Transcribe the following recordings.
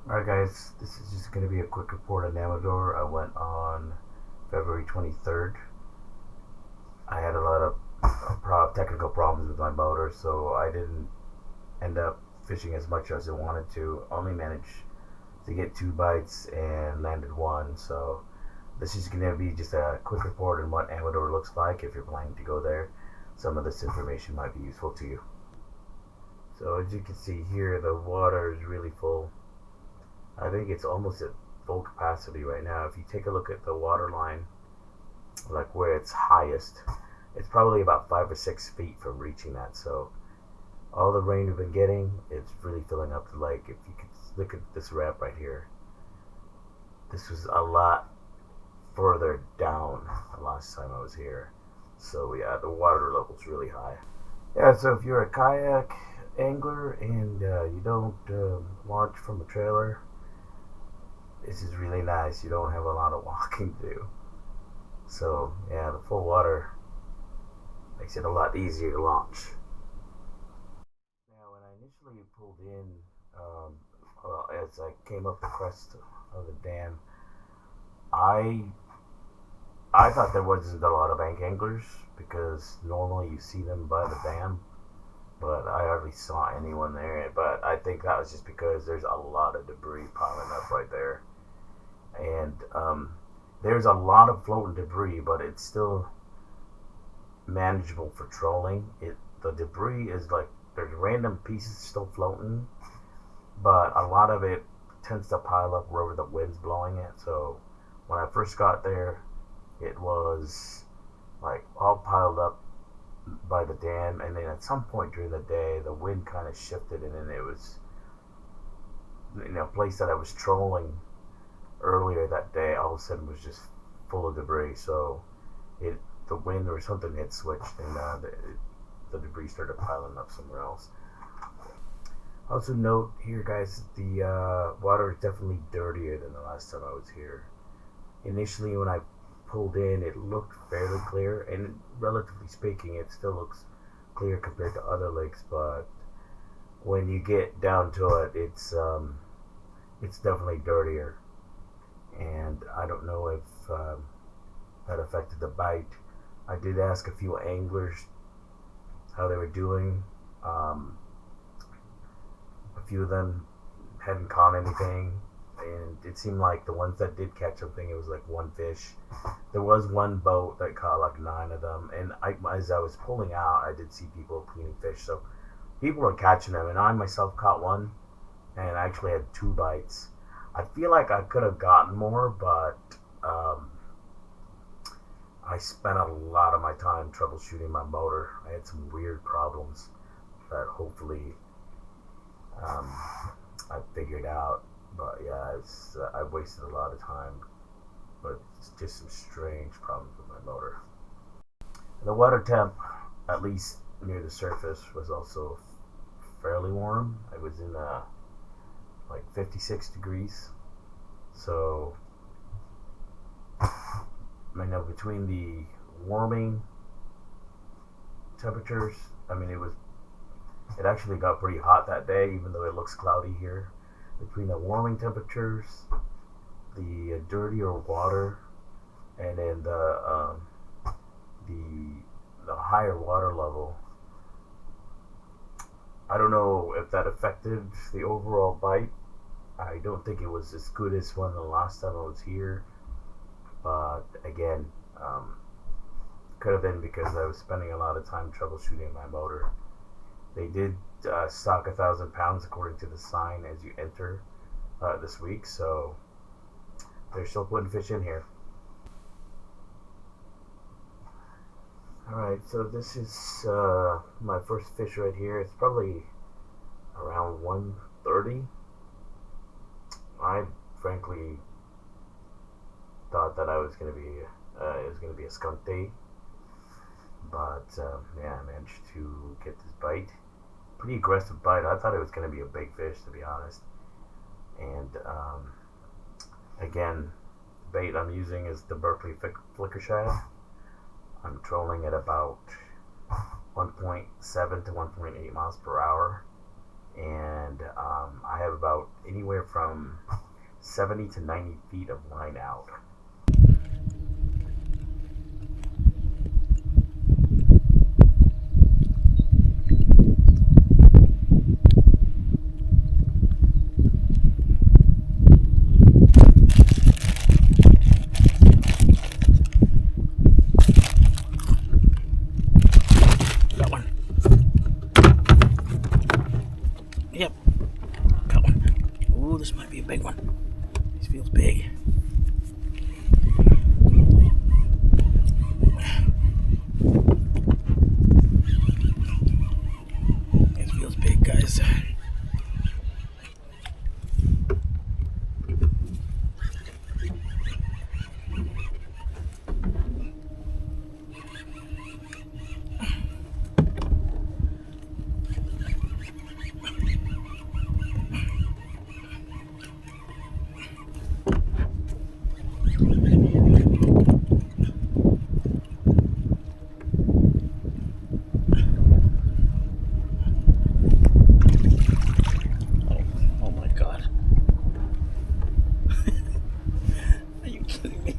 Alright guys, this is just going to be a quick report on Amador. I went on February 23rd. I had a lot of technical problems with my motor, so I didn't end up fishing as much as I wanted to. Only managed to get 2 bites and landed one, so this is going to be just a quick report on what Amador looks like if you're planning to go there. Some of this information might be useful to you. So as you can see here, the water is really full. I think it's almost at full capacity right now. If you take a look at the water line, like where it's highest, it's probably about 5 or 6 feet from reaching that. So all the rain we've been getting, it's really filling up the lake. If you could look at this ramp right here, this was a lot further down the last time I was here. So yeah, the water level's really high. Yeah, so if you're a kayak angler and you don't launch from a trailer, this is really nice. You don't have a lot of walking to do. So yeah, the full water makes it a lot easier to launch. Now, when I initially pulled in, as I came up the crest of the dam, I I thought there wasn't a lot of bank anglers because normally you see them by the dam, but I hardly saw anyone there. But I think that was just because there's a lot of debris piling up right there, and there's a lot of floating debris, but it's still manageable for trolling. The debris is like there's random pieces still floating, but a lot of it tends to pile up wherever the wind's blowing it. So when I first got there, it was like all piled up by the dam, and then at some point during the day, the wind kind of shifted, and then it was a place that I was trolling earlier that day all of a sudden was just full of debris. So it the wind or something had switched, and the debris started piling up somewhere else. Also note here, guys, the water is definitely dirtier than the last time I was here. Initially, when I pulled in, it looked fairly clear, and relatively speaking, it still looks clear compared to other lakes. But when you get down to it, it's definitely dirtier, and I don't know if that affected the bite. I did ask a few anglers how they were doing. Um, a few of them hadn't caught anything, and it seemed like the ones that did catch something, it was like one fish. There was one boat that caught like 9 of them, and as I was pulling out, I did see people cleaning fish. So people were catching them, and I myself caught one, and I actually had 2 bites. I feel like I could have gotten more, but um, I spent a lot of my time troubleshooting my motor. I had some weird problems that hopefully um, I figured out. But yeah, I wasted a lot of time. But it's just some strange problems with my motor. The water temp, at least near the surface, was also fairly warm. It was in like 56 degrees. So, between the warming temperatures, it actually got pretty hot that day, even though it looks cloudy here. Between the warming temperatures, the dirtier water, and then the higher water level, I don't know if that affected the overall bite. I don't think it was as good as when the last time I was here, but again, could have been because I was spending a lot of time troubleshooting my motor. They did stock 1,000 pounds according to the sign as you enter this week, so they're still putting fish in here. Alright, so this is my first fish right here. It's probably around 1:30. I frankly thought that it was gonna be a skunk day, but yeah, I managed to get this bite. Pretty aggressive bite. I thought it was gonna be a big fish, to be honest. And again, the bait I'm using is the Berkeley Flicker Shad. I'm trolling at about 1.7 to 1.8 miles per hour. and I have about anywhere from 70 to 90 feet of line out. Got one. Yep, got one. Ooh, this might be a big one. This feels big. It feels big, guys. Oh my God. Are you kidding me?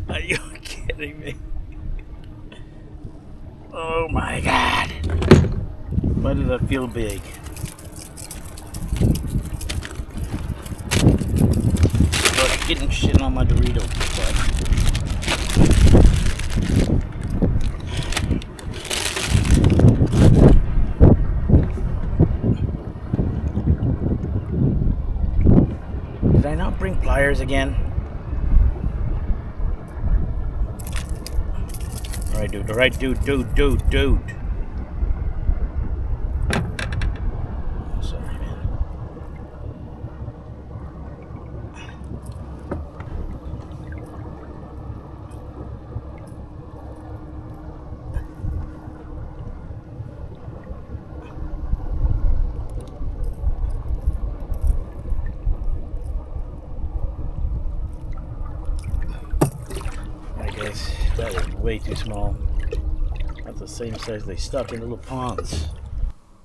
Are you kidding me? Oh my God. Why did that feel big? But getting shit on my Dorito. Did I not bring pliers again? Alright, dude. Alright, dude. Sorry, man. Alright, guys. That was way too small. That's the same size they stuck in little ponds.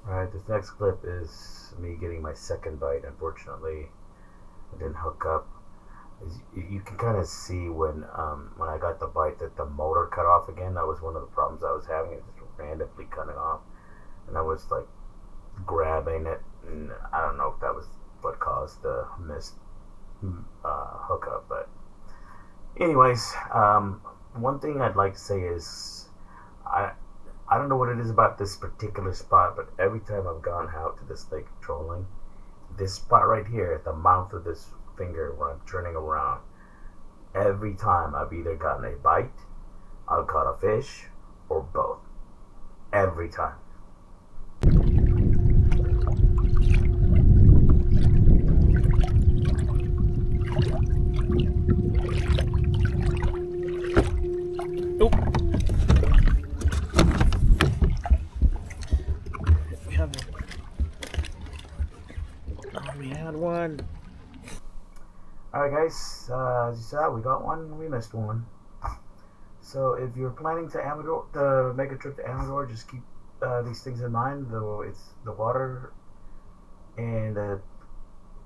Alright, this next clip is me getting my second bite. Unfortunately, it didn't hook up. You can kind of see when I got the bite that the motor cut off again. That was one of the problems I was having. It just randomly cutting off, and I was like grabbing it, and I don't know if that was what caused the missed hookup. But anyways, one thing I'd like to say is I don't know what it is about this particular spot, but every time I've gone out to this lake trolling, this spot right here at the mouth of this finger where I'm turning around, every time I've either gotten a bite, I've caught a fish, or both. Every time. Nope. We had one. Alright guys, as you saw, we got one, we missed one. So if you're planning to make a trip to Amador, just keep these things in mind. Though it's the water, and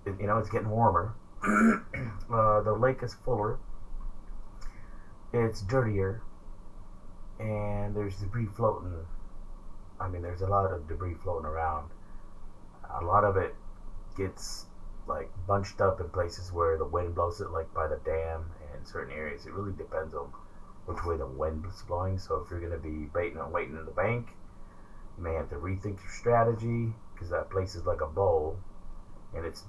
it's getting warmer. The lake is fuller. It's dirtier, and there's debris floating. I mean, there's a lot of debris floating around. A lot of it gets like bunched up in places where the wind blows it, like by the dam and certain areas. It really depends on which way the wind is blowing. So if you're going to be baiting and waiting in the bank, you may have to rethink your strategy, because that place is like a bowl and it's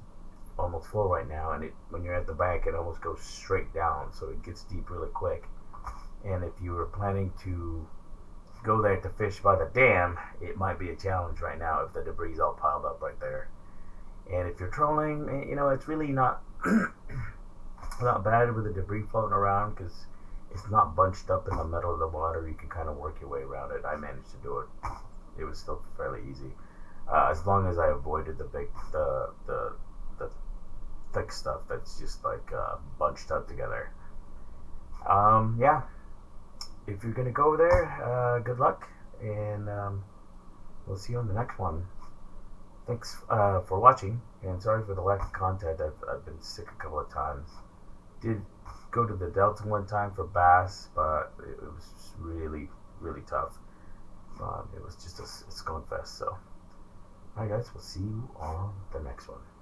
almost full right now, and when you're at the bank it almost goes straight down, so it gets deep really quick. And if you were planning to go there to fish by the dam, it might be a challenge right now if the debris is all piled up right there. And if you're trolling, it's really not not bad with the debris floating around, because it's not bunched up in the middle of the water. You can kind of work your way around it. I managed to do it. It was still fairly easy, as long as I avoided the thick stuff that's just like bunched up together. Yeah. if you're gonna go over there, good luck, and we'll see you on the next one. Thanks for watching, and sorry for the lack of content. I've been sick a couple of times. Did go to the Delta one time for bass, but it was just really, really tough. It was just a skunk fest. So, alright guys, we'll see you on the next one.